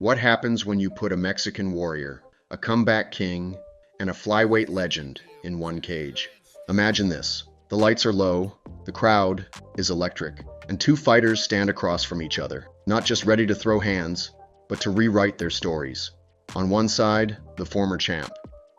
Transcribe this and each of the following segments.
What happens when you put a Mexican warrior, a comeback king, and a flyweight legend in one cage? Imagine this. The lights are low, the crowd is electric, and two fighters stand across from each other, not just ready to throw hands, but to rewrite their stories. On one side, the former champ.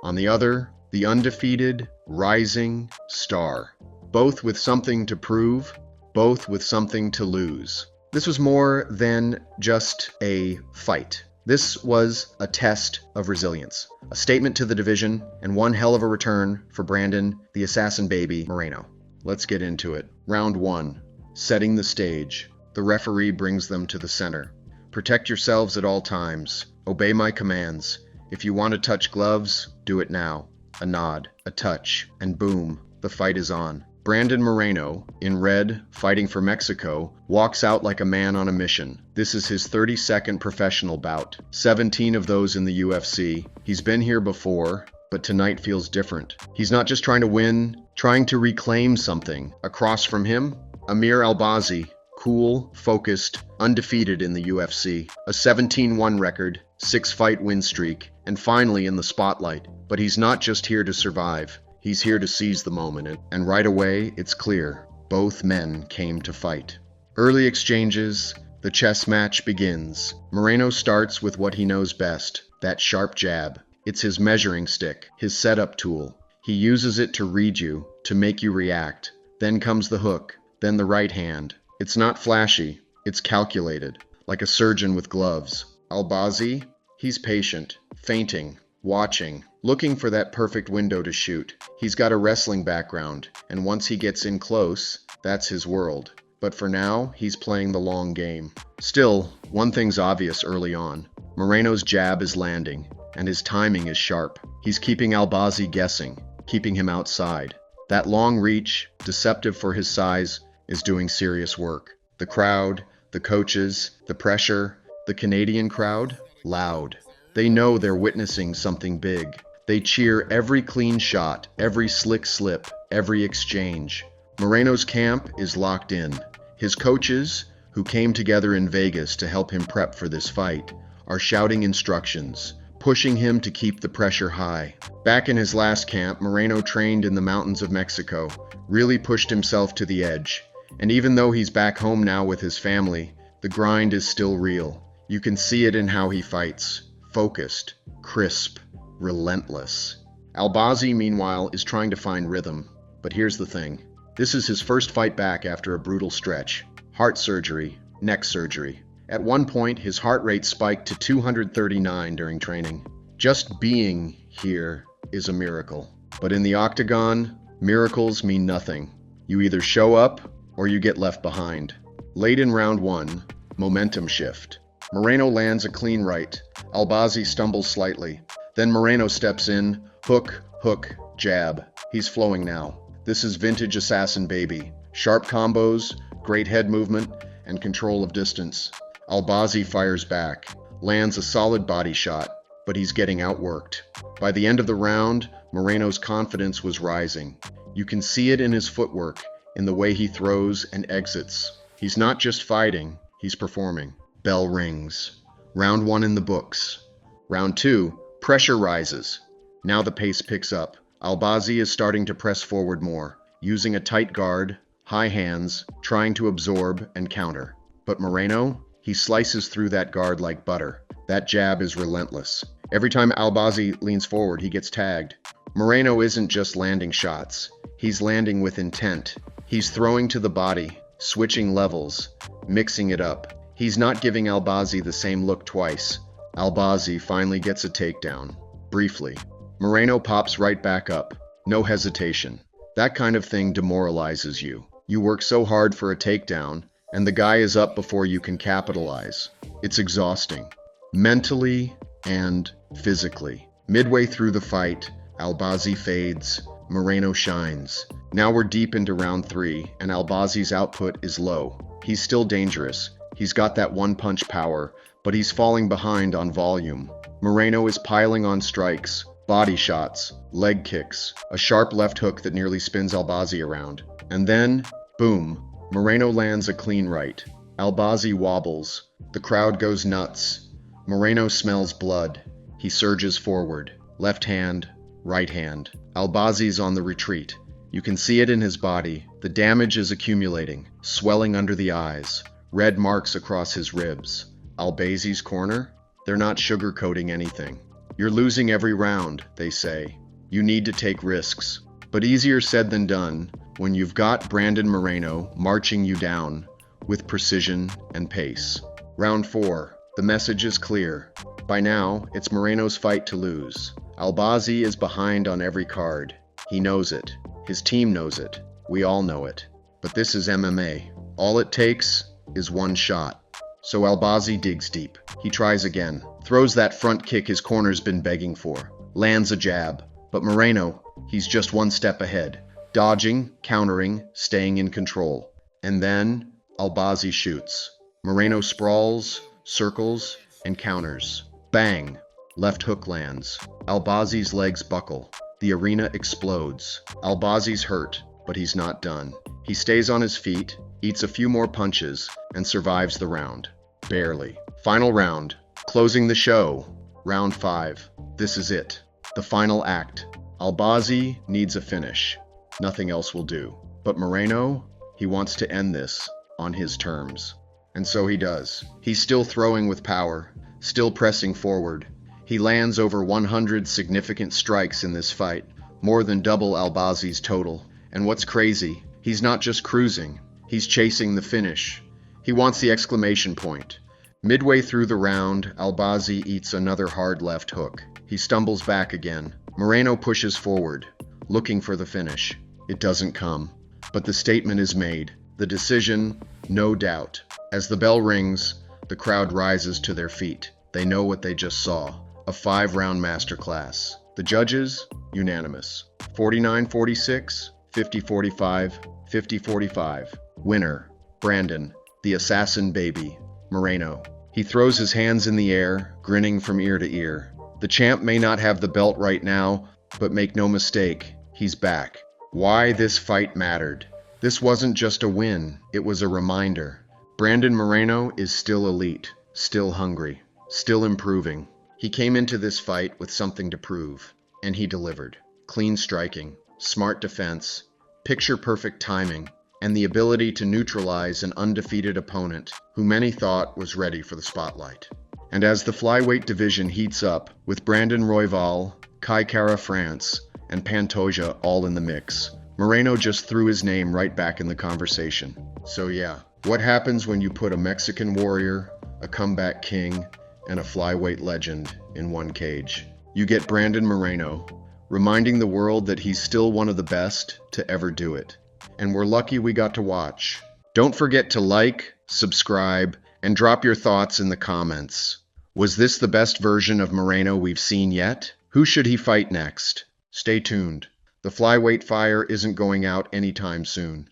On the other, the undefeated, rising star. Both with something to prove, both with something to lose. This was more than just a fight. This was a test of resilience, a statement to the division, and one hell of a return for Brandon, the assassin baby, Moreno. Let's get into it. Round 1, setting the stage. The referee brings them to the center. Protect yourselves at all times. Obey my commands. If you want to touch gloves, do it now. A nod, a touch, and boom, the fight is on. Brandon Moreno, in red, fighting for Mexico, walks out like a man on a mission. This is his 32nd professional bout, 17 of those in the UFC. He's been here before, but tonight feels different. He's not just trying to win, trying to reclaim something. Across from him, Amir Albazi, cool, focused, undefeated in the UFC. A 17-1 record, 6-fight win streak, and finally in the spotlight. But he's not just here to survive. He's here to seize the moment, and right away, it's clear. Both men came to fight. Early exchanges, the chess match begins. Moreno starts with what he knows best, that sharp jab. It's his measuring stick, his setup tool. He uses it to read you, to make you react. Then comes the hook, then the right hand. It's not flashy, it's calculated, like a surgeon with gloves. Albazi, he's patient, feinting, watching, looking for that perfect window to shoot. He's got a wrestling background, and once he gets in close, that's his world. But for now, he's playing the long game. Still, one thing's obvious early on. Moreno's jab is landing, and his timing is sharp. He's keeping Albazi guessing, keeping him outside. That long reach, deceptive for his size, is doing serious work. The crowd, the coaches, the pressure, the Canadian crowd, loud. They know they're witnessing something big. They cheer every clean shot, every slick slip, every exchange. Moreno's camp is locked in. His coaches, who came together in Vegas to help him prep for this fight, are shouting instructions, pushing him to keep the pressure high. Back in his last camp, Moreno trained in the mountains of Mexico, really pushed himself to the edge. And even though he's back home now with his family, the grind is still real. You can see it in how he fights. Focused, crisp, relentless. Albazi, meanwhile, is trying to find rhythm. But here's the thing. This is his first fight back after a brutal stretch. Heart surgery, neck surgery. At one point, his heart rate spiked to 239 during training. Just being here is a miracle. But in the octagon, miracles mean nothing. You either show up or you get left behind. Late in round 1, momentum shift. Moreno lands a clean right. Albazi stumbles slightly. Then Moreno steps in, hook, hook, jab. He's flowing now. This is vintage assassin baby. Sharp combos, great head movement, and control of distance. Albazi fires back, lands a solid body shot, but he's getting outworked. By the end of the round, Moreno's confidence was rising. You can see it in his footwork, in the way he throws and exits. He's not just fighting, he's performing. Bell rings. Round 1 in the books. Round 2, pressure rises. Now the pace picks up. Albazi is starting to press forward more, using a tight guard, high hands, trying to absorb and counter. But Moreno, he slices through that guard like butter. That jab is relentless. Every time Albazi leans forward, he gets tagged. Moreno isn't just landing shots. He's landing with intent. He's throwing to the body, switching levels, mixing it up. He's not giving Albazi the same look twice. Albazi finally gets a takedown. Briefly. Moreno pops right back up. No hesitation. That kind of thing demoralizes you. You work so hard for a takedown, and the guy is up before you can capitalize. It's exhausting. Mentally and physically. Midway through the fight, Albazi fades. Moreno shines. Now we're deep into round 3, and Albazi's output is low. He's still dangerous. He's got that one-punch power, but he's falling behind on volume. Moreno is piling on strikes, body shots, leg kicks, a sharp left hook that nearly spins Albazi around. And then, boom, Moreno lands a clean right. Albazi wobbles. The crowd goes nuts. Moreno smells blood. He surges forward. Left hand, right hand. Albazi's on the retreat. You can see it in his body. The damage is accumulating, swelling under the eyes, red marks across his ribs. Albazi's corner? They're not sugarcoating anything. You're losing every round, they say. You need to take risks. But easier said than done when you've got Brandon Moreno marching you down with precision and pace. Round 4. The message is clear. By now, it's Moreno's fight to lose. Albazi is behind on every card. He knows it. His team knows it. We all know it. But this is MMA. All it takes is one shot. So Albazi digs deep. He tries again. Throws that front kick his corner's been begging for. Lands a jab. But Moreno, he's just one step ahead. Dodging, countering, staying in control. And then Albazi shoots. Moreno sprawls, circles, and counters. Bang! Left hook lands. Albazi's legs buckle. The arena explodes. Albazi's hurt, but he's not done. He stays on his feet, eats a few more punches, and survives the round. Barely. Final round. Closing the show. Round 5. This is it. The final act. Albazi needs a finish. Nothing else will do. But Moreno, he wants to end this on his terms. And so he does. He's still throwing with power, still pressing forward. He lands over 100 significant strikes in this fight, more than double Albazi's total. And what's crazy, he's not just cruising, he's chasing the finish. He wants the exclamation point. Midway through the round, Albazi eats another hard left hook. He stumbles back again. Moreno pushes forward, looking for the finish. It doesn't come. But the statement is made. The decision, no doubt. As the bell rings, the crowd rises to their feet. They know what they just saw. A 5-round masterclass. The judges, unanimous. 49-46, 50-45, 50-45. Winner, Brandon, the assassin baby, Moreno. He throws his hands in the air, grinning from ear to ear. The champ may not have the belt right now, but make no mistake, he's back. Why this fight mattered. This wasn't just a win, it was a reminder. Brandon Moreno is still elite, still hungry, still improving. He came into this fight with something to prove, and he delivered. Clean striking, smart defense, picture-perfect timing, and the ability to neutralize an undefeated opponent who many thought was ready for the spotlight. And as the flyweight division heats up, with Brandon Royval, Kai Kara France, and Pantoja all in the mix, Moreno just threw his name right back in the conversation. So yeah, what happens when you put a Mexican warrior, a comeback king, and a flyweight legend in one cage? You get Brandon Moreno, reminding the world that he's still one of the best to ever do it. And we're lucky we got to watch. Don't forget to like, subscribe, and drop your thoughts in the comments. Was this the best version of Moreno we've seen yet? Who should he fight next? Stay tuned. The flyweight fire isn't going out anytime soon.